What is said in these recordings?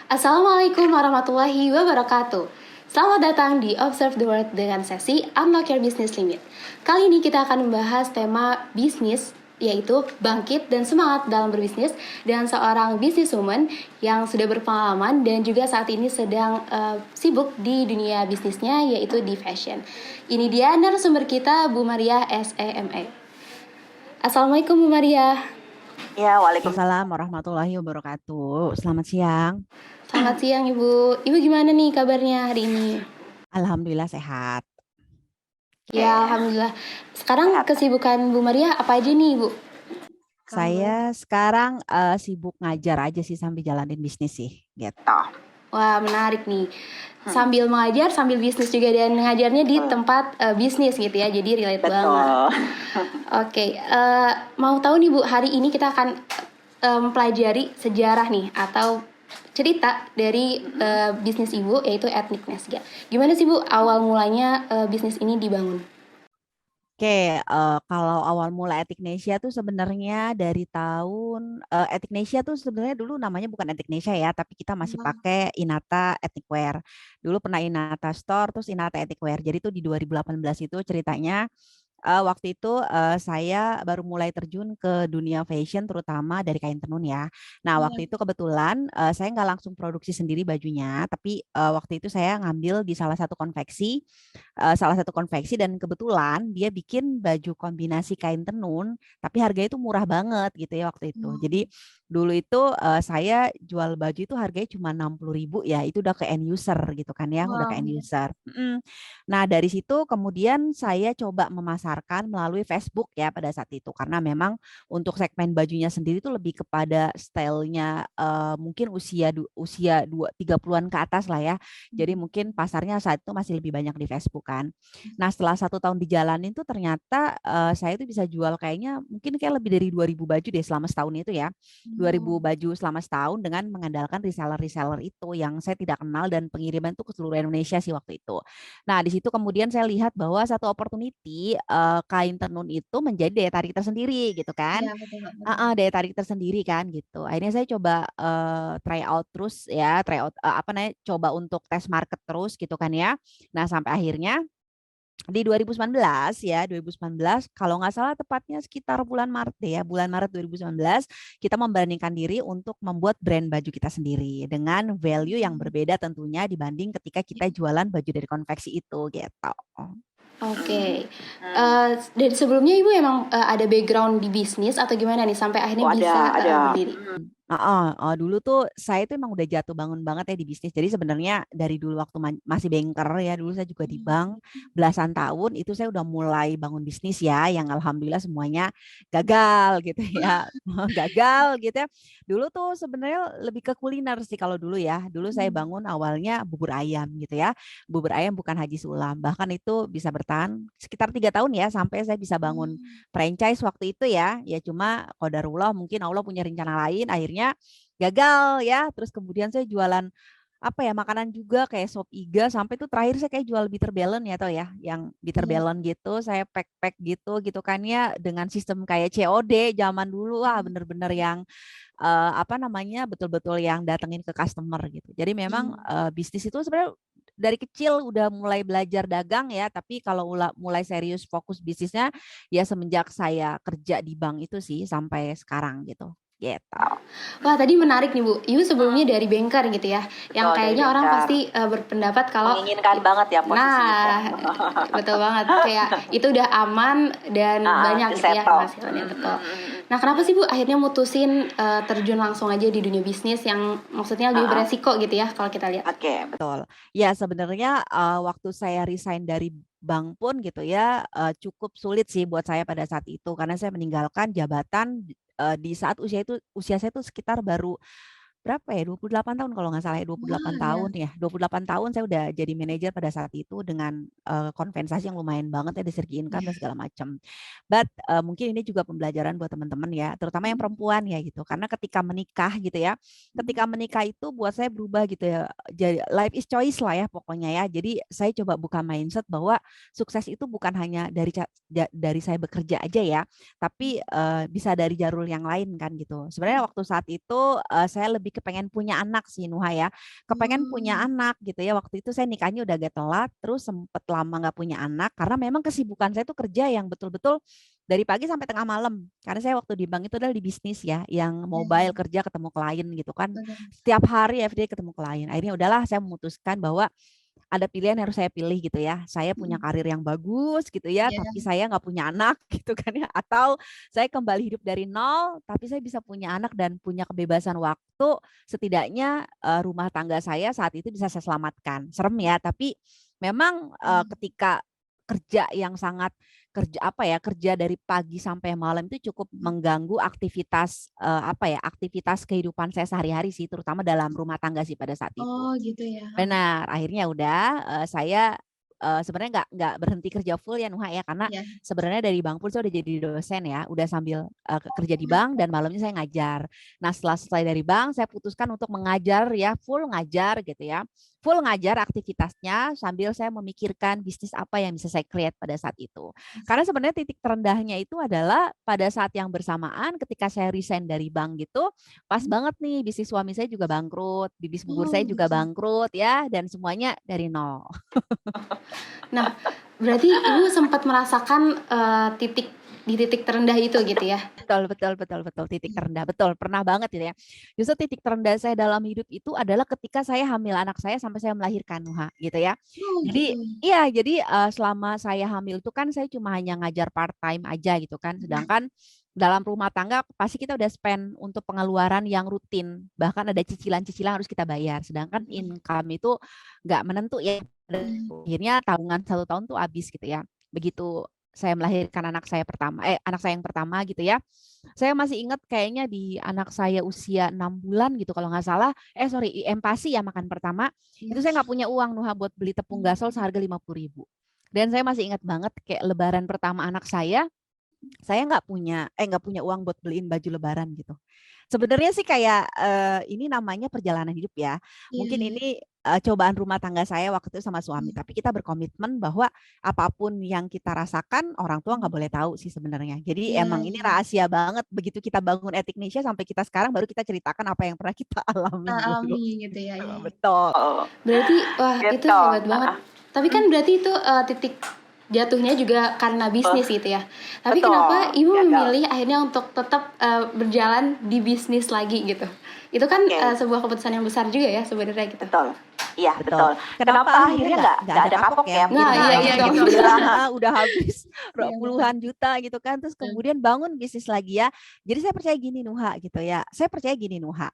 Assalamualaikum warahmatullahi wabarakatuh. Selamat datang di Observe the World dengan sesi Unlock Your Business Limit. Kali ini kita akan membahas tema bisnis, yaitu bangkit dan semangat dalam berbisnis dengan seorang businesswoman yang sudah berpengalaman dan juga saat ini sedang sibuk di dunia bisnisnya, yaitu di fashion. Ini dia narasumber kita, Bu Maria SEME. Assalamualaikum Bu Maria. Ya, Waalaikumsalam warahmatullahi wabarakatuh. Selamat siang. Selamat siang Ibu. Ibu gimana nih kabarnya hari ini? Alhamdulillah sehat. Ya, alhamdulillah. Sekarang Sehat. kesibukan Bu Maria apa aja nih, Bu? Saya sekarang sibuk ngajar aja sih sambil jalanin bisnis sih, gitu. Wah, menarik nih. Sambil mengajar, sambil bisnis juga, dan ngajarnya di tempat bisnis gitu ya. Jadi relate banget. Oke, mau tahu nih Bu, hari ini kita akan mempelajari sejarah nih atau cerita dari bisnis Ibu, yaitu Ethnic Nesga. Gimana sih Bu awal mulanya bisnis ini dibangun? Oke, kalau awal mula Ethicnesia tuh sebenarnya dari tahun Ethicnesia tuh sebenarnya dulu namanya bukan Ethicnesia ya, tapi kita masih pakai Inata Ethnic Wear. Dulu pernah Inata Store, terus Inata Ethnic Wear. Jadi tuh di 2018 itu ceritanya waktu itu saya baru mulai terjun ke dunia fashion, terutama dari kain tenun ya. Nah, waktu itu kebetulan saya nggak langsung produksi sendiri bajunya, tapi waktu itu saya ngambil di salah satu konveksi dan kebetulan dia bikin baju kombinasi kain tenun, tapi harganya itu murah banget gitu ya waktu itu. Jadi dulu itu saya jual baju itu harganya cuma 60.000 ya, itu udah ke end user gitu kan ya, udah ke end user. Nah, dari situ kemudian saya coba memasarkan melalui Facebook ya pada saat itu karena memang untuk segmen bajunya sendiri itu lebih kepada stylenya mungkin usia 30-an ke atas lah ya. Jadi mungkin pasarnya saat itu masih lebih banyak di Facebook kan. Nah, setelah 1 tahun dijalanin tuh ternyata saya tuh bisa jual kayaknya mungkin kayak lebih dari 2.000 baju deh selama setahun itu ya. 2.000 baju selama setahun dengan mengandalkan reseller-reseller itu yang saya tidak kenal dan pengiriman tuh ke seluruh Indonesia sih waktu itu. Nah, di situ kemudian saya lihat bahwa satu opportunity kain tenun itu menjadi daya tarik tersendiri gitu kan. Iya, betul, betul. Daya tarik tersendiri kan gitu. Akhirnya saya coba try out terus ya, try out apa namanya, coba untuk tes market terus gitu kan ya. Nah, sampai akhirnya di 2019 ya, 2019 kalau nggak salah tepatnya sekitar bulan Maret deh ya, bulan Maret 2019 kita memberanikan diri untuk membuat brand baju kita sendiri dengan value yang berbeda tentunya dibanding ketika kita jualan baju dari konveksi itu gitu. Oke. Dari sebelumnya Ibu emang ada background di bisnis atau gimana nih sampai akhirnya bisa berdiri? Dulu tuh saya tuh emang udah jatuh bangun banget ya di bisnis. Jadi sebenarnya dari dulu waktu masih banker ya, dulu saya juga di bank belasan tahun itu saya udah mulai bangun bisnis ya, yang alhamdulillah semuanya gagal gitu ya, gagal gitu ya. Dulu tuh sebenarnya lebih ke kuliner sih kalau dulu ya. Dulu saya bangun awalnya bubur ayam gitu ya, bubur ayam bukan Haji Sulam. Bahkan itu bisa bertahan sekitar 3 tahun ya sampai saya bisa bangun franchise waktu itu ya. Ya cuma qadarullah mungkin Allah punya rencana lain akhirnya gagal ya. Terus kemudian saya jualan apa ya makanan juga kayak sop iga sampai tuh terakhir saya kayak jual bitter balance ya tau ya yang bitter balance gitu saya pack gitu kan ya dengan sistem kayak COD zaman dulu wah bener-bener yang apa namanya betul-betul yang datengin ke customer gitu. Jadi memang bisnis itu sebenarnya dari kecil udah mulai belajar dagang ya, tapi kalau mulai serius fokus bisnisnya ya semenjak saya kerja di bank itu sih sampai sekarang gitu. Gitu. Wah, tadi menarik nih Bu. Ibu sebelumnya dari banker gitu ya. Yang kayaknya orang pasti berpendapat kalau menginginkan banget ya posisi nah, betul banget. Kayak itu udah aman dan banyak gitu ya hasilnya, betul. Nah, kenapa sih Bu akhirnya mutusin terjun langsung aja di dunia bisnis yang maksudnya lebih beresiko gitu ya kalau kita lihat? Oke, betul. Ya, sebenarnya waktu saya resign dari bank pun gitu ya, cukup sulit sih buat saya pada saat itu karena saya meninggalkan jabatan di saat usia saya itu sekitar baru berapa ya 28 tahun kalau nggak salah ya 28 tahun ya 28 tahun saya udah jadi manajer pada saat itu dengan kompensasi yang lumayan banget ya dari segi income dan segala macam. But mungkin ini juga pembelajaran buat teman-teman ya, terutama yang perempuan ya gitu. Karena ketika menikah gitu ya, ketika menikah itu buat saya berubah gitu ya. Jadi life is choice lah ya pokoknya ya. Jadi saya coba buka mindset bahwa sukses itu bukan hanya dari saya bekerja aja ya, tapi bisa dari jalur yang lain kan gitu. Sebenarnya waktu saat itu saya lebih lebih kepengen punya anak sih Nuha ya. Kepengen punya anak gitu ya. Waktu itu saya nikahnya udah agak telat, terus sempet lama nggak punya anak karena memang kesibukan saya tuh kerja yang betul-betul dari pagi sampai tengah malam. Karena saya waktu di bank itu adalah di bisnis ya, yang mobile kerja ketemu klien gitu kan. Setiap hari everyday ketemu klien. Akhirnya udahlah saya memutuskan bahwa ada pilihan yang harus saya pilih gitu ya. Saya punya karir yang bagus gitu ya, tapi saya nggak punya anak gitu kan ya. Atau saya kembali hidup dari nol, tapi saya bisa punya anak dan punya kebebasan waktu. Setidaknya rumah tangga saya saat itu bisa saya selamatkan. Serem ya, tapi memang ketika kerja yang sangat kerja dari pagi sampai malam itu cukup mengganggu aktivitas aktivitas kehidupan saya sehari-hari sih, terutama dalam rumah tangga sih pada saat itu. Oh gitu ya. Benar, akhirnya udah saya sebenarnya nggak berhenti kerja full ya Nuha ya, karena sebenarnya dari bank pun saya udah jadi dosen ya, udah sambil kerja di bank dan malamnya saya ngajar. Nah setelah selesai dari bank saya putuskan untuk mengajar ya, full ngajar gitu ya, full ngajar aktivitasnya sambil saya memikirkan bisnis apa yang bisa saya create pada saat itu. Karena sebenarnya titik terendahnya itu adalah pada saat yang bersamaan ketika saya resign dari bank gitu, pas banget nih bisnis suami saya juga bangkrut, bisnis bubur saya juga bangkrut ya, dan semuanya dari nol. Nah, berarti Ibu sempat merasakan di titik terendah itu gitu ya? Betul, titik terendah, betul, pernah banget gitu ya. Justru titik terendah saya dalam hidup itu adalah ketika saya hamil anak saya sampai saya melahirkan Nuha, gitu ya. Jadi iya, jadi selama saya hamil itu kan saya cuma hanya ngajar part time aja gitu kan, sedangkan dalam rumah tangga pasti kita udah spend untuk pengeluaran yang rutin, bahkan ada cicilan-cicilan harus kita bayar, sedangkan income itu nggak menentu ya. Akhirnya tabungan 1 tahun tuh habis gitu ya. Begitu saya melahirkan anak saya yang pertama gitu ya. Saya masih ingat kayaknya di anak saya usia 6 bulan gitu kalau nggak salah. IM-PASI ya makan pertama. Itu saya nggak punya uang Nuha buat beli tepung gasol seharga 50.000. Dan saya masih ingat banget kayak lebaran pertama anak saya nggak punya uang buat beliin baju lebaran gitu. Sebenarnya sih kayak ini namanya perjalanan hidup ya. Mungkin ini cobaan rumah tangga saya waktu itu sama suami. Tapi kita berkomitmen bahwa apapun yang kita rasakan orang tua nggak boleh tahu sih sebenarnya. Jadi emang ini rahasia banget. Begitu kita bangun Ethicnesia sampai kita sekarang baru kita ceritakan apa yang pernah kita alami dulu. Gitu ya. Betul. Berarti wah itu hebat banget. Tapi kan berarti itu titik jatuhnya juga karena bisnis gitu ya. Tapi kenapa Ibu memilih akhirnya untuk tetap berjalan di bisnis lagi gitu? Itu kan sebuah keputusan yang besar juga ya sebenarnya gitu. Betul. Iya, betul. Kenapa akhirnya nggak ada kapok ya? Nah, iya dong. Udah habis puluhan juta gitu kan, terus kemudian bangun bisnis lagi ya. Jadi saya percaya gini Nuha gitu ya. Saya percaya gini Nuha.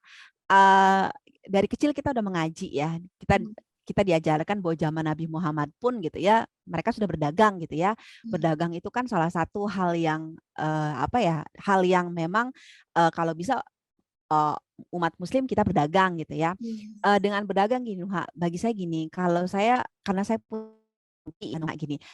Dari kecil kita udah mengaji ya. Kita diajarkan bahwa zaman Nabi Muhammad pun gitu ya, mereka sudah berdagang gitu ya. Berdagang itu kan salah satu hal yang hal yang memang kalau bisa umat Muslim kita berdagang gitu ya. Dengan berdagang gini, bagi saya gini, karena saya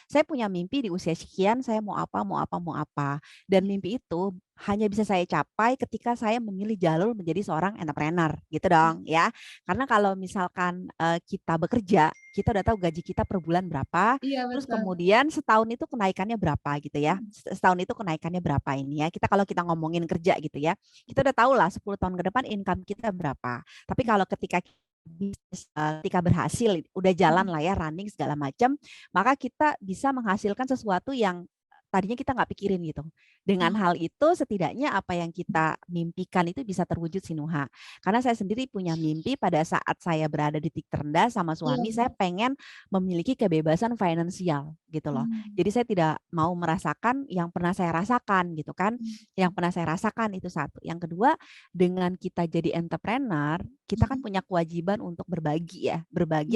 saya punya mimpi di usia sekian, saya mau apa. Dan mimpi itu hanya bisa saya capai ketika saya memilih jalur menjadi seorang entrepreneur, gitu dong ya. Karena kalau misalkan kita bekerja, kita udah tahu gaji kita per bulan berapa, terus kemudian setahun itu kenaikannya berapa gitu ya. Setahun itu kenaikannya berapa ini ya. Kalau kita ngomongin kerja gitu ya, kita udah tahu lah 10 tahun ke depan income kita berapa. Tapi kalau ketika berhasil, udah jalan lah ya, running segala macam, maka kita bisa menghasilkan sesuatu yang tadinya kita nggak pikirin gitu. Dengan hal itu setidaknya apa yang kita mimpikan itu bisa terwujud Sinuha. Karena saya sendiri punya mimpi pada saat saya berada di titik terendah sama suami, saya pengen memiliki kebebasan finansial gitu loh. Jadi saya tidak mau merasakan yang pernah saya rasakan gitu kan. Yang pernah saya rasakan itu satu. Yang kedua, dengan kita jadi entrepreneur, kita kan punya kewajiban untuk berbagi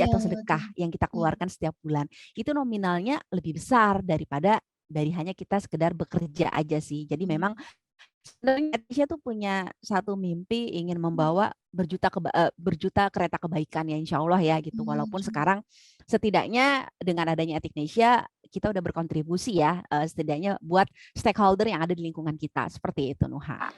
atau sedekah yang kita keluarkan setiap bulan. Itu nominalnya lebih besar dari hanya kita sekedar bekerja aja sih. Jadi memang sebenarnya Indonesia tuh punya satu mimpi ingin membawa berjuta kereta kebaikan ya insya Allah ya gitu. Walaupun sekarang setidaknya dengan adanya Ethicnesia kita udah berkontribusi ya setidaknya buat stakeholder yang ada di lingkungan kita. Seperti itu Nuha.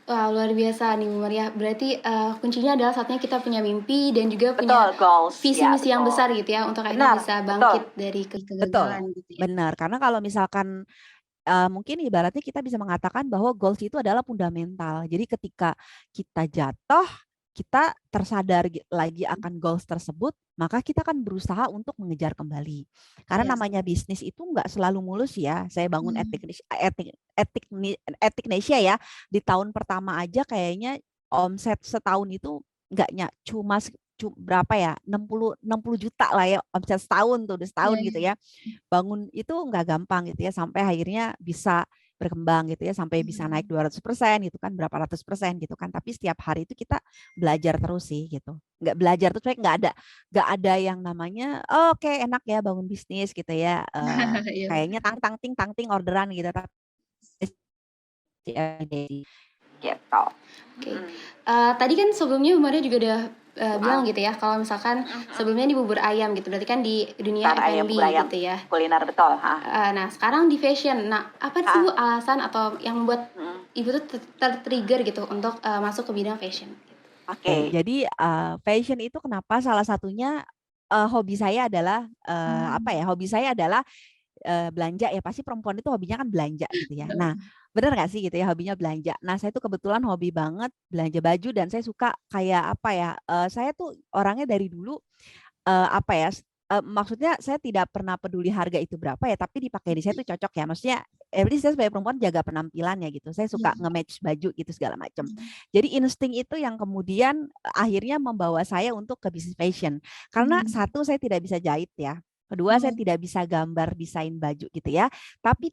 Wah luar biasa nih Bu Maria. Berarti kuncinya adalah saatnya kita punya mimpi dan juga punya visi misi yang besar gitu ya untuk akhirnya bisa bangkit dari kegagalan gitu ya. Benar, karena kalau misalkan mungkin ibaratnya kita bisa mengatakan bahwa goals itu adalah fundamental. Jadi ketika kita jatuh, kita tersadar lagi akan goals tersebut, maka kita akan berusaha untuk mengejar kembali. Karena Iya. namanya bisnis itu nggak selalu mulus ya. Saya bangun Etiknesia ya, di tahun pertama aja kayaknya omset setahun itu nggak cuma berapa ya, 60 juta lah ya omset setahun tuh, udah setahun gitu ya. Bangun itu nggak gampang gitu ya, sampai akhirnya bisa berkembang gitu ya, sampai bisa naik 200% gitu kan, berapa ratus persen gitu kan. Tapi setiap hari itu kita belajar terus sih gitu. Nggak belajar tuh nggak ada yang namanya oke enak ya bangun bisnis gitu ya. Iya. Kayaknya tang ting orderan gitu. Tapi Gitu. Oke. Tadi kan sebelumnya Bu Maria juga udah bilang gitu ya, kalau misalkan sebelumnya di bubur ayam gitu, berarti kan di dunia Bukan ayam, F&B bubur ayam. gitu ya. Kuliner, betul. Nah, sekarang di fashion. Nah, apa sih Bu alasan atau yang membuat Ibu tuh tertrigger gitu untuk masuk ke bidang fashion? Oke. Jadi fashion itu kenapa salah satunya hobi saya adalah hobi saya adalah belanja ya, pasti perempuan itu hobinya kan belanja gitu ya. Nah, benar nggak sih gitu ya hobinya belanja. Nah, saya tuh kebetulan hobi banget belanja baju dan saya suka kayak saya tuh orangnya dari dulu maksudnya saya tidak pernah peduli harga itu berapa ya, tapi dipakai di saya tuh cocok ya. Maksudnya every saya sebagai perempuan jaga penampilannya gitu. Saya suka nge-match baju gitu segala macam. Jadi insting itu yang kemudian akhirnya membawa saya untuk ke bisnis fashion. Karena satu, saya tidak bisa jahit ya. Kedua, saya tidak bisa gambar desain baju gitu ya. Tapi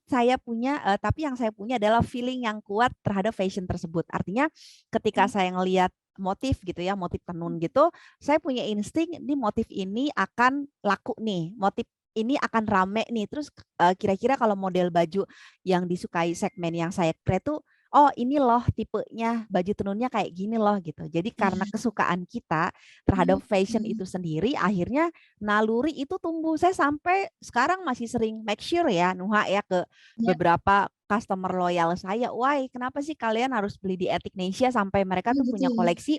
yang saya punya adalah feeling yang kuat terhadap fashion tersebut. Artinya ketika saya ngelihat motif gitu ya, motif tenun gitu, saya punya insting nih, motif ini akan laku nih, motif ini akan rame nih. Terus kira-kira kalau model baju yang disukai segmen yang saya create tuh, oh ini loh tipenya baju tenunnya kayak gini loh gitu. Jadi karena kesukaan kita terhadap fashion itu sendiri, akhirnya naluri itu tumbuh. Saya sampai sekarang masih sering make sure ya, Nuha ya, ke beberapa customer loyal saya. Wah, kenapa sih kalian harus beli di Etiknesia, sampai mereka tuh punya koleksi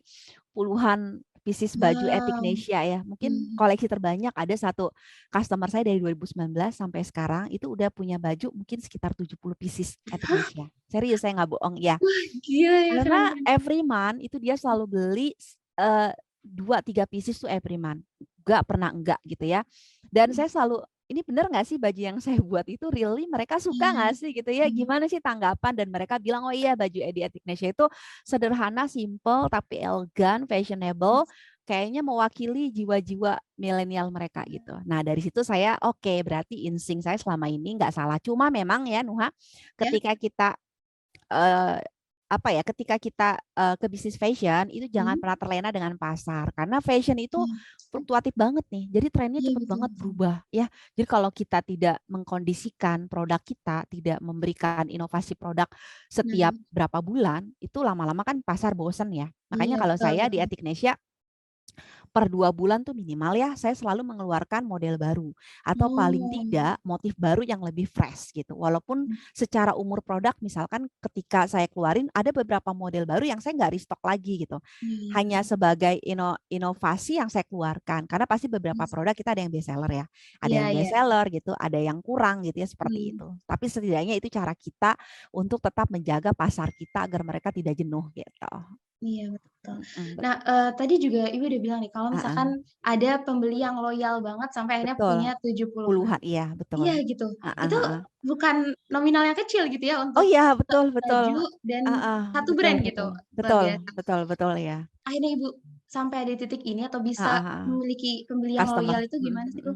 puluhan pieces baju Etiknesia ya. Mungkin koleksi terbanyak ada satu customer saya dari 2019 sampai sekarang itu udah punya baju mungkin sekitar 70 pieces Etiknesia. Serius, saya nggak bohong ya. Gila ya, Karena every month itu dia selalu beli 2-3 pieces tuh every month. Nggak pernah enggak gitu ya. Dan saya selalu, ini bener nggak sih baju yang saya buat itu really mereka suka nggak sih gitu ya, gimana sih tanggapan, dan mereka bilang oh iya baju Edi Etiknesia itu sederhana, simple tapi elegan, fashionable, kayaknya mewakili jiwa-jiwa milenial mereka gitu. Nah dari situ saya oke, berarti insting saya selama ini nggak salah. Cuma memang ya Nuha, ketika kita ketika kita ke bisnis fashion itu jangan pernah terlena dengan pasar, karena fashion itu fluktuatif banget nih. Jadi trennya cepet banget berubah ya. Jadi kalau kita tidak mengkondisikan produk kita, tidak memberikan inovasi produk setiap berapa bulan, itu lama-lama kan pasar bosen ya. Makanya kalau saya di Etiknesia per 2 bulan tuh minimal ya, saya selalu mengeluarkan model baru atau paling tidak motif baru yang lebih fresh gitu. Walaupun secara umur produk misalkan ketika saya keluarin ada beberapa model baru yang saya nggak restock lagi gitu. Hanya sebagai inovasi yang saya keluarkan, karena pasti beberapa produk kita ada yang best seller ya. Ada yang best seller gitu, ada yang kurang gitu ya, seperti itu. Tapi setidaknya itu cara kita untuk tetap menjaga pasar kita agar mereka tidak jenuh gitu. Iya, betul. Nah, tadi juga Ibu udah bilang nih kalau misalkan ada pembeli yang loyal banget sampai akhirnya Betul. punya 70 Puluhan, iya betul. Iya gitu. Itu bukan nominal yang kecil gitu ya Oh untuk iya, betul baju dan satu betul, brand gitu. betul, Luar betul, biasa. betul ya. Akhirnya Ibu sampai ada di titik ini atau bisa memiliki pembeli yang Customer. loyal itu gimana sih, Bu?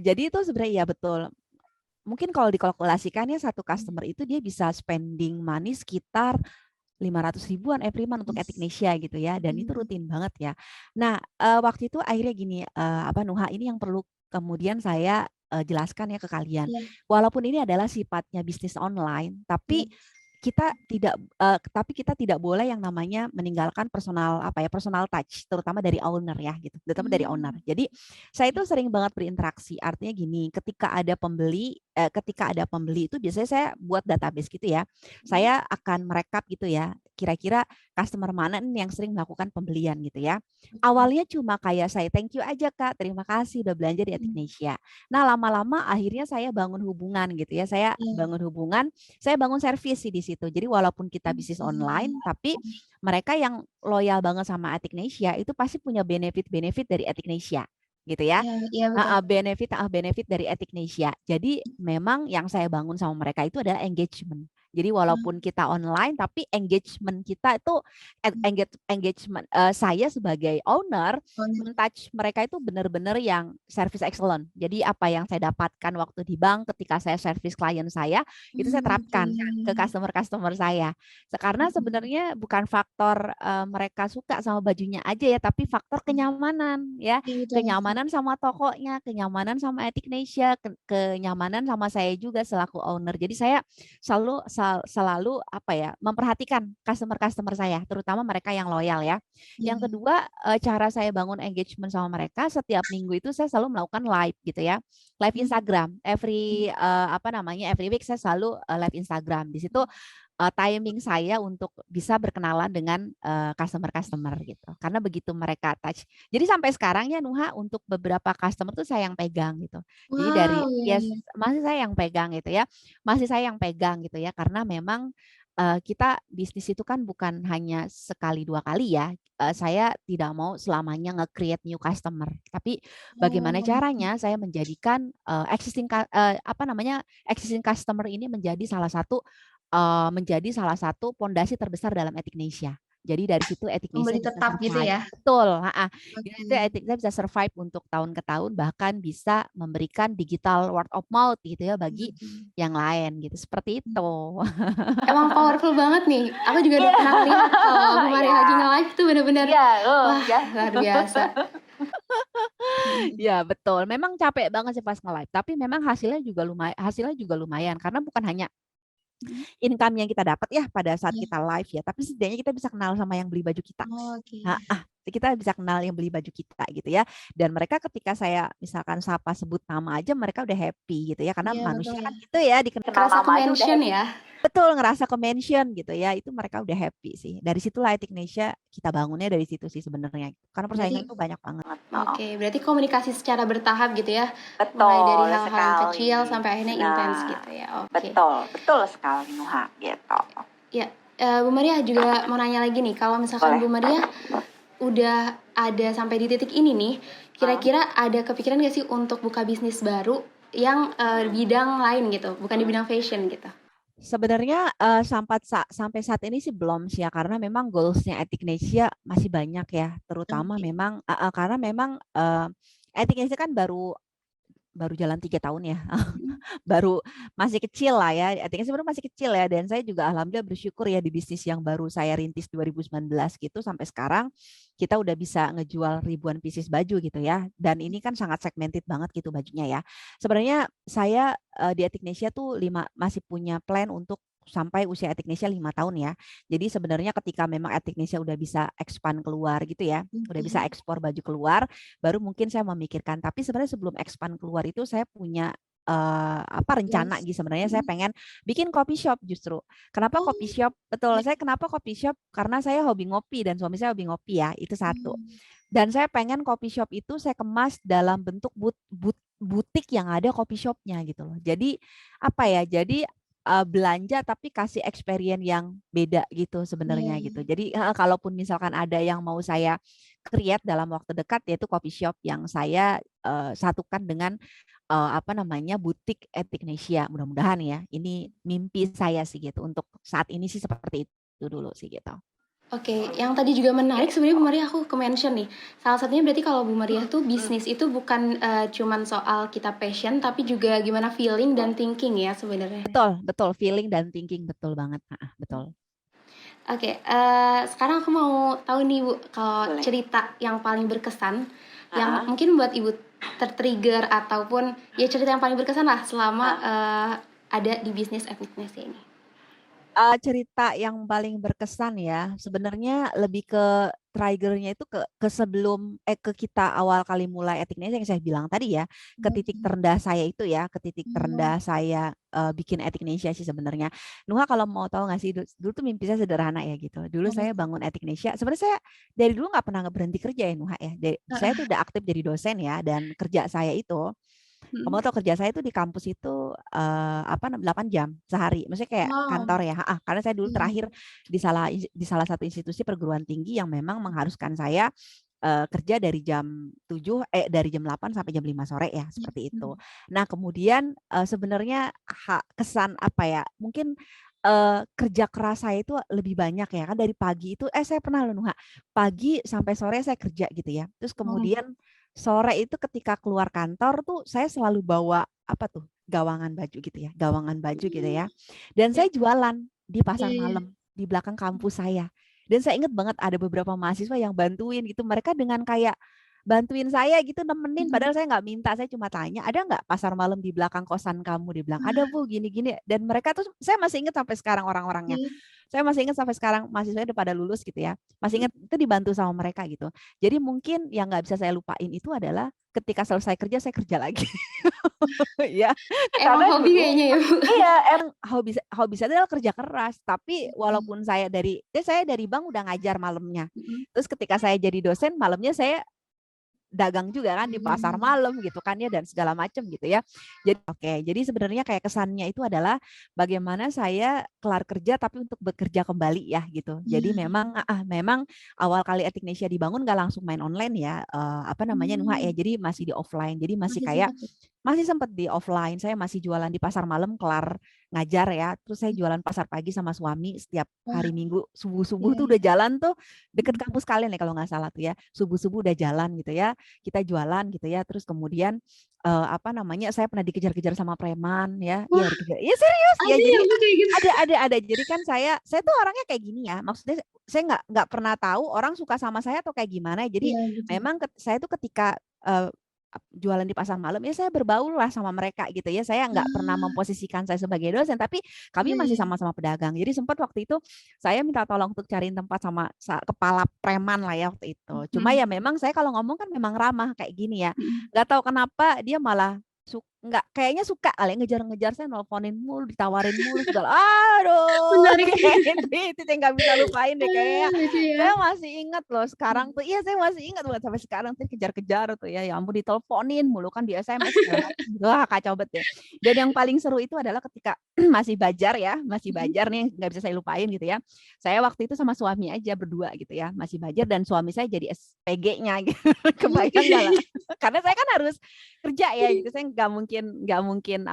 Jadi itu sebenarnya ya betul. Mungkin kalau dikalkulasikannya satu customer itu dia bisa spending money sekitar 500 ribuan every month untuk Etiknesia gitu ya, dan itu rutin banget ya. Nah waktu itu akhirnya gini, Nuha, ini yang perlu kemudian saya jelaskan ya ke kalian. Walaupun ini adalah sifatnya bisnis online, tapi kita tidak boleh yang namanya meninggalkan personal touch, terutama dari owner ya gitu, terutama dari owner. Jadi saya itu sering banget berinteraksi. Artinya gini, ketika ada pembeli itu biasanya saya buat database gitu ya. Saya akan merekap gitu ya, kira-kira customer mana nih yang sering melakukan pembelian gitu ya. Awalnya cuma kayak saya thank you aja Kak, terima kasih udah belanja di Ethicnesia. Nah, lama-lama akhirnya saya bangun hubungan gitu ya. Saya bangun hubungan, saya bangun servis sih di situ. Jadi walaupun kita bisnis online, tapi mereka yang loyal banget sama Ethicnesia itu pasti punya benefit-benefit dari Ethicnesia gitu ya. Iya betul. Benefit dari Ethicnesia. Jadi memang yang saya bangun sama mereka itu adalah engagement. Jadi walaupun kita online, tapi engagement kita itu engagement saya sebagai owner men-touch mereka itu benar-benar yang service excellent. Jadi apa yang saya dapatkan waktu di bank ketika saya service klien saya, itu saya terapkan ke customer-customer saya. Karena sebenarnya bukan faktor mereka suka sama bajunya aja ya, tapi faktor kenyamanan ya. Kenyamanan sama tokonya, kenyamanan sama Ethicnesia, kenyamanan sama saya juga selaku owner. Jadi saya selalu apa ya, memperhatikan customer saya, terutama mereka yang loyal ya. Yang kedua, cara saya bangun engagement sama mereka, setiap minggu itu saya selalu melakukan live gitu ya. Live Instagram. Every week saya selalu live Instagram. Di situ timing saya untuk bisa berkenalan dengan customer gitu. Karena begitu mereka touch. Jadi sampai sekarang ya Nuha, untuk beberapa customer tuh saya yang pegang gitu. Jadi dari masih saya yang pegang gitu ya. Masih saya yang pegang gitu ya, karena memang kita bisnis itu kan bukan hanya sekali dua kali ya. Saya tidak mau selamanya nge-create new customer, tapi bagaimana caranya saya menjadikan existing customer ini menjadi salah satu pondasi terbesar dalam Ethicnesia. Jadi dari situ Ethicnesia bisa tetap gitu survive. ya. Betul. Jadi itu Ethicnesia bisa survive untuk tahun ke tahun, bahkan bisa memberikan digital word of mouth gitu ya bagi yang lain gitu. Seperti itu. Emang powerful banget nih. Aku juga udah pernah lihat kalau Bu Maria lagi nge-live tuh bener-bener wah luar biasa. Ya betul. Memang capek banget sih pas nge-live, tapi memang hasilnya juga lumayan karena bukan hanya income yang kita dapat ya pada saat kita live ya, tapi setidaknya kita bisa kenal sama yang beli baju kita. Kita bisa kenal yang beli baju kita gitu ya. Dan mereka ketika saya misalkan sapa sebut nama aja, mereka udah happy gitu ya, karena manusia kan gitu ya, dikenal Kerasa nama aja mention ya. Betul, ngerasa ke-mention gitu ya, itu mereka udah happy sih. Dari situlah Ethicnesia kita bangunnya dari situ sih sebenarnya. Karena persaingan itu banyak banget. Oke, berarti komunikasi secara bertahap gitu ya. Betul, mulai dari hal-hal yang sekali. kecil sampai akhirnya intens gitu ya. Oke. Betul sekali Nuha gitu. Ya, Bu Maria juga mau nanya lagi nih, kalau misalkan Bu Maria udah ada sampai di titik ini nih, kira-kira ada kepikiran gak sih untuk buka bisnis baru yang bidang lain gitu, bukan di bidang fashion gitu? Sebenarnya sampai saat ini sih belum sih ya, karena memang goals-nya Ethicnesia masih banyak ya, terutama memang karena memang Ethicnesia kan baru jalan 3 tahun ya, baru masih kecil lah ya, Ethicnesia sebenarnya masih kecil ya, dan saya juga alhamdulillah bersyukur ya di bisnis yang baru saya rintis 2019 gitu sampai sekarang kita udah bisa ngejual ribuan pieces baju gitu ya, dan ini kan sangat segmented banget gitu bajunya ya. Sebenarnya saya di Ethicnesia tuh masih punya plan untuk sampai usia Ethicnesia 5 tahun ya. Jadi sebenarnya ketika memang Ethicnesia udah bisa expand keluar gitu ya, udah bisa ekspor baju keluar, baru mungkin saya memikirkan. Tapi sebenarnya sebelum expand keluar itu saya punya rencana gitu. Sebenarnya saya pengen bikin coffee shop justru. Kenapa coffee shop? Betul, saya kenapa coffee shop? Karena saya hobi ngopi dan suami saya hobi ngopi ya, itu satu. Dan saya pengen coffee shop itu saya kemas dalam bentuk butik yang ada coffee shopnya gitu loh. Jadi apa ya? Jadi belanja tapi kasih experience yang beda gitu sebenarnya gitu. Jadi kalaupun misalkan ada yang mau saya create dalam waktu dekat, yaitu coffee shop yang saya satukan dengan butik Ethicnesia. Mudah-mudahan ya. Ini mimpi saya sih gitu. Untuk saat ini sih seperti itu dulu sih gitu. Oke, yang tadi juga menarik sebenarnya Bu Maria, aku ke-mention nih. Salah satunya berarti kalau Bu Maria tuh bisnis itu bukan cuman soal kita passion, tapi juga gimana feeling dan thinking ya sebenarnya. Betul, feeling dan thinking betul banget. Betul. Oke, sekarang aku mau tahu nih Bu, kalau cerita yang paling berkesan, yang mungkin buat Ibu tertrigger ataupun ya cerita yang paling berkesan lah selama ada di bisnis Ethicnesia ini. Cerita yang paling berkesan ya, sebenarnya lebih ke triggernya itu ke sebelum ke kita awal kali mulai Ethicnesia yang saya bilang tadi ya, ke titik terendah saya itu ya, ke titik terendah saya bikin Ethicnesia sih sebenarnya. Nuha kalau mau tahu nggak sih, dulu tuh mimpi saya sederhana ya gitu. Dulu saya bangun Ethicnesia, sebenarnya saya dari dulu nggak pernah berhenti kerja ya Nuha ya. Saya tuh udah aktif jadi dosen ya, dan kerja saya itu, kamu tahu kerja saya itu di kampus itu 8 jam sehari. Maksudnya kayak kantor ya. Karena saya dulu terakhir di salah satu institusi perguruan tinggi yang memang mengharuskan saya kerja dari dari jam 8 sampai jam 5 sore ya, seperti itu. Nah, kemudian sebenarnya kesan apa ya? Mungkin kerja keras saya itu lebih banyak ya kan, dari pagi itu saya pernah loh Nuha, pagi sampai sore saya kerja gitu ya. Terus kemudian sore itu ketika keluar kantor tuh saya selalu bawa apa tuh, gawangan baju gitu ya, gawangan baju gitu ya. Dan saya jualan di pasar malam di belakang kampus saya. Dan saya ingat banget ada beberapa mahasiswa yang bantuin gitu, mereka dengan kayak bantuin saya gitu, nemenin, padahal saya nggak minta, saya cuma tanya, ada nggak pasar malam di belakang kosan kamu? Dia bilang, ada Bu, gini-gini. Dan mereka tuh, saya masih ingat sampai sekarang orang-orangnya. Saya masih ingat sampai sekarang, mahasiswanya udah pada lulus gitu ya. Masih ingat itu dibantu sama mereka gitu. Jadi mungkin yang nggak bisa saya lupain itu adalah ketika selesai kerja, saya kerja lagi. Ya, Emang hobi kayaknya ya Bu. Iya, emang hobi saya adalah kerja keras. Tapi walaupun saya dari bank udah ngajar malamnya. Terus ketika saya jadi dosen, malamnya saya dagang juga kan di pasar malam gitu kan ya, dan segala macam gitu ya. Jadi sebenarnya kayak kesannya itu adalah bagaimana saya kelar kerja tapi untuk bekerja kembali ya gitu. Jadi memang awal kali Ethicnesia dibangun nggak langsung main online ya, Nuha ya. Jadi masih di offline. Jadi masih sempat di offline. Saya masih jualan di pasar malam kelar ngajar ya. Terus saya jualan pasar pagi sama suami setiap hari Minggu subuh-subuh tuh udah jalan tuh deket kampus kalian ya kalau nggak salah tuh ya. Subuh-subuh udah jalan gitu ya. Kita jualan gitu ya. Terus kemudian saya pernah dikejar-kejar sama preman ya. Iya, dikejar. Iya serius ya. Jadi ada. Jadi kan saya tuh orangnya kayak gini ya. Maksudnya saya nggak pernah tahu orang suka sama saya atau kayak gimana. Jadi memang saya tuh ketika jualan di pasar malam ya saya berbaur lah sama mereka gitu ya. Saya nggak pernah memposisikan saya sebagai dosen, tapi kami masih sama-sama pedagang. Jadi sempat waktu itu saya minta tolong untuk cariin tempat sama kepala preman lah ya waktu itu. Cuma ya memang saya kalau ngomong kan memang ramah kayak gini ya. Nggak tahu kenapa dia malah kayaknya suka kali ngejar-ngejar saya, nelfonin mulu, ditawarin mulu segala. Aduh, itu yang nggak bisa lupain deh kayaknya. Saya masih ingat loh sekarang tuh. Iya, saya masih ingat banget sampai sekarang tuh, kejar-kejar tuh ya. Ya ampun, diteleponin mulu kan, di SMS segala macam. Wah, kacau banget deh. Dan yang paling seru itu adalah ketika masih bajar nih, nggak bisa saya lupain gitu ya. Saya waktu itu sama suami aja berdua gitu ya, masih bajar, dan suami saya jadi SPG-nya gitu. Kebayang nggak lah? Karena saya kan harus kerja ya gitu, saya nggak mungkin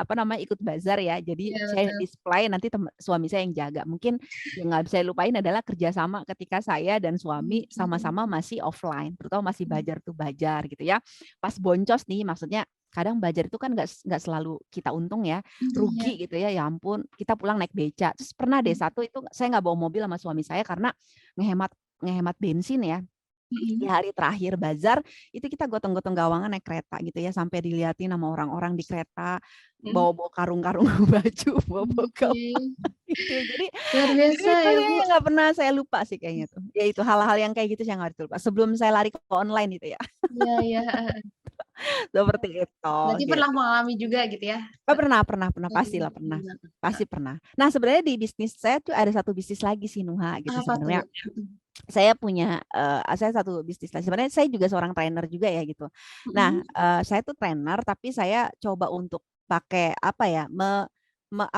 ikut bazar ya. Jadi saya display, nanti suami saya yang jaga. Mungkin yang nggak bisa lupain adalah kerjasama ketika saya dan suami sama-sama masih offline, terutama masih bajar gitu ya. Pas boncos nih, maksudnya kadang bajar itu kan nggak selalu kita untung ya, rugi gitu ya. Ya ampun, kita pulang naik beca. Terus pernah deh satu itu saya nggak bawa mobil sama suami saya karena ngehemat bensin ya. Di hari terakhir bazar itu kita gotong-gotong gawangan naik kereta gitu ya, sampai dilihatin sama orang-orang di kereta bawa karung-karung baju, bawa gawangan gitu. Jadi luar biasa ya Bu. Nggak pernah saya lupa sih kayaknya tuh. Ya itu hal-hal yang kayak gitu saya nggak lupa sebelum saya lari ke online gitu ya. Iya. Seperti itu. Berarti pernah mengalami juga gitu ya? Pernah, pastilah pernah. Pasti pernah. Nah, sebenarnya di bisnis saya tuh ada satu bisnis lagi sih Nuha gitu sebenarnya. Saya punya saya satu bisnis lagi. Sebenarnya saya juga seorang trainer juga ya gitu. Nah, saya tuh trainer tapi saya coba untuk pakai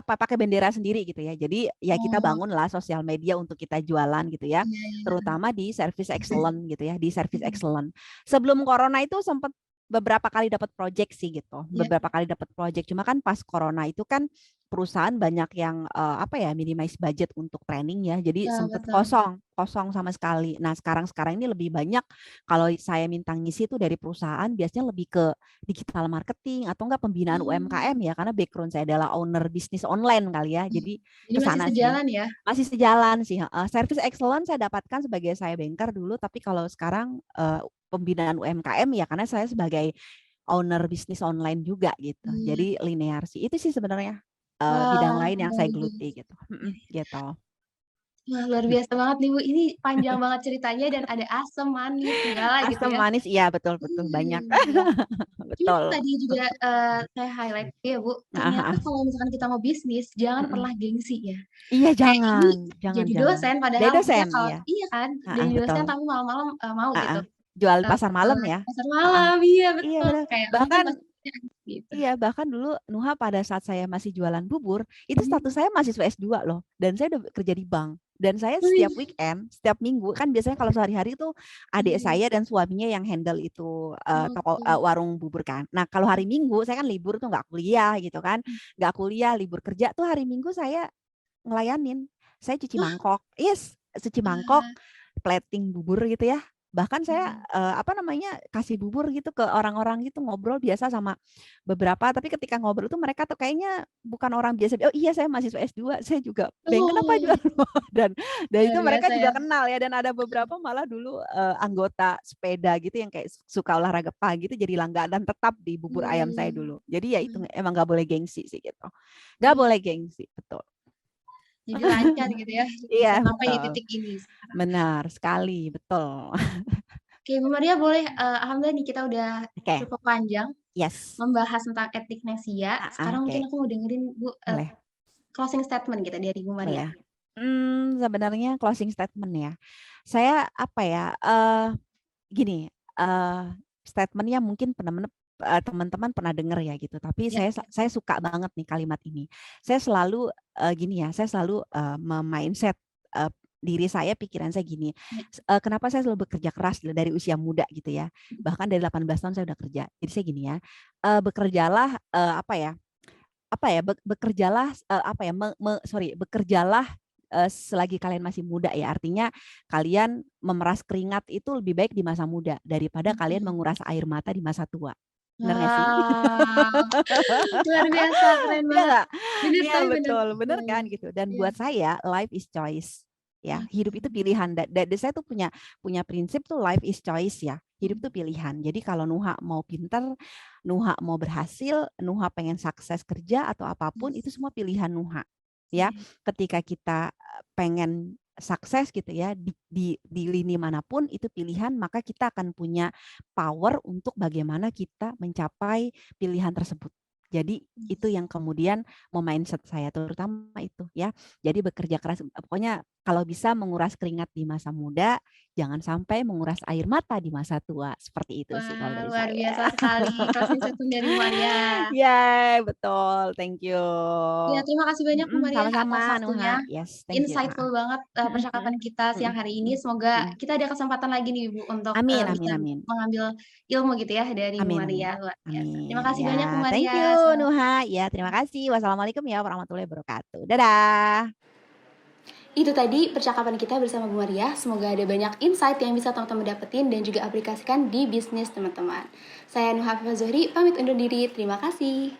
pakai bendera sendiri gitu ya. Jadi ya kita bangun lah sosial media untuk kita jualan gitu ya. Terutama di service excellent gitu ya, di service excellent. Sebelum corona itu sempat beberapa kali dapat project sih gitu. Beberapa kali dapat project. Cuma kan pas corona itu kan perusahaan banyak yang minimize budget untuk training ya. Jadi sempat kosong sama sekali. Nah, sekarang ini lebih banyak kalau saya minta ngisi itu dari perusahaan biasanya lebih ke digital marketing atau enggak pembinaan UMKM ya, karena background saya adalah owner bisnis online kali ya. Jadi masih sejalan ya? Masih sejalan sih. Service excellent saya dapatkan sebagai saya banker dulu, tapi kalau sekarang pembinaan UMKM ya karena saya sebagai owner bisnis online juga gitu. Jadi linear sih. Itu sih sebenarnya bidang lain yang saya geluti gitu. Gitu. Wah, luar biasa banget nih Bu, ini panjang banget ceritanya dan ada asam, manis, segala gitu Asam ya. manis, iya betul betul banyak. Iya. Cuman Betul. tadi juga, saya highlight ya Bu, Ah, ternyata ah. kalau misalkan kita mau bisnis, jangan Mm-mm. pernah gengsi ya. Iya Kayak ini jangan jadi jangan. dosen Dari padahal maksudnya dosen, kalau iya. iya kan, Ah, jadi ah, betul. dosen tapi malam-malam, mau Ah, gitu, ah. Jual di pasar ke malam ya. pasar Ah, ah. malam, iya Iya betul, benar. kayak ampun Bahkan pastinya gitu. iya, bahkan dulu Nuha pada saat saya masih jualan bubur, itu status Mhm. saya mahasiswa S2 loh, dan saya udah kerja di bank. Dan saya Wih, setiap weekend, setiap minggu, kan biasanya kalau sehari-hari itu adik iya, saya dan suaminya yang handle itu toko oke. warung bubur kan. Nah, kalau hari Minggu saya kan libur tuh nggak kuliah gitu kan, nggak kuliah, libur kerja tuh hari Minggu saya ngelayanin. Saya cuci Wah, mangkok, yes, cuci mangkok, plating bubur gitu ya. Bahkan saya apa namanya kasih bubur gitu ke orang-orang gitu, ngobrol biasa sama beberapa. Tapi ketika ngobrol tuh mereka tuh kayaknya bukan orang biasa. Oh iya, saya mahasiswa S2, saya juga bank, kenapa oh, jual dan itu luar mereka biasa ya. juga kenal ya. Dan ada beberapa malah dulu anggota sepeda gitu yang kayak suka olahraga pagi gitu, jadi langganan tetap di bubur ayam saya dulu. Jadi ya itu emang nggak boleh gengsi sih gitu, nggak boleh gengsi, betul. Jadi lancar gitu ya, Iya, bisa sampai di betul. titik ini sekarang. Benar sekali, betul. Oke, Bu Maria boleh, alhamdulillah nih kita udah Oke, cukup panjang yes. membahas tentang etik Nesia. Sekarang Oke, mungkin aku mau dengerin Bu, boleh, closing statement gitu dari Bu Maria. boleh. Sebenarnya closing statement ya. Saya apa ya? Gini, statementnya mungkin teman-teman pernah dengar ya gitu. Tapi Ya. saya suka banget nih kalimat ini. Saya selalu gini ya. Saya selalu mindset diri saya, pikiran saya gini. Kenapa saya selalu bekerja keras dari usia muda gitu ya. Bahkan dari 18 tahun saya udah kerja. Jadi saya gini ya. Bekerjalah bekerjalah bekerjalah selagi kalian masih muda ya, artinya kalian memeras keringat itu lebih baik di masa muda daripada kalian Mhm. menguras air mata di masa tua. Benar nggak sih? Wah, luar biasa, keren Iya banget. nggak? Bener Iya tapi bener. betul, bener kan Bener. gitu. Dan Iya. buat saya life is choice. Ya, hidup itu Oke. pilihan. Dan saya tuh punya punya prinsip tuh life is choice ya. Hidup tuh pilihan. Jadi kalau Nuha mau pinter, Nuha mau berhasil, Nuha pengen sukses kerja atau apapun, itu semua pilihan Nuha. Ya, Iya. ketika kita pengen sukses gitu ya di lini manapun itu pilihan, maka kita akan punya power untuk bagaimana kita mencapai pilihan tersebut. Jadi itu yang kemudian mindset saya terutama itu ya. Jadi bekerja keras, pokoknya kalau bisa menguras keringat di masa muda, jangan sampai menguras air mata di masa tua. Seperti itu sih kalau Wah, dari luar saya. biasa sekali closing statement dari Bu Maria. Ya, betul. Thank you. Ya, terima kasih banyak Bu Maria Sama-sama, atas waktunya. Nuha. Yes, thank you. Insightful banget percakapan kita siang hari ini. Semoga kita ada kesempatan lagi nih Bu untuk Amin, bisa amin, amin. mengambil ilmu gitu ya dari Bu Amin, amin. Maria. Luar biasa. Terima Amin. kasih banyak Bu Ya, thank you, Maria. Selamat Nuha. Ya, terima kasih. Wassalamualaikum ya warahmatullahi wabarakatuh. Dadah. Itu tadi percakapan kita bersama Bu Maria. Semoga ada banyak insight yang bisa teman-teman dapetin dan juga aplikasikan di bisnis teman-teman. Saya Nuha Fifa Zohri, pamit undur diri. Terima kasih.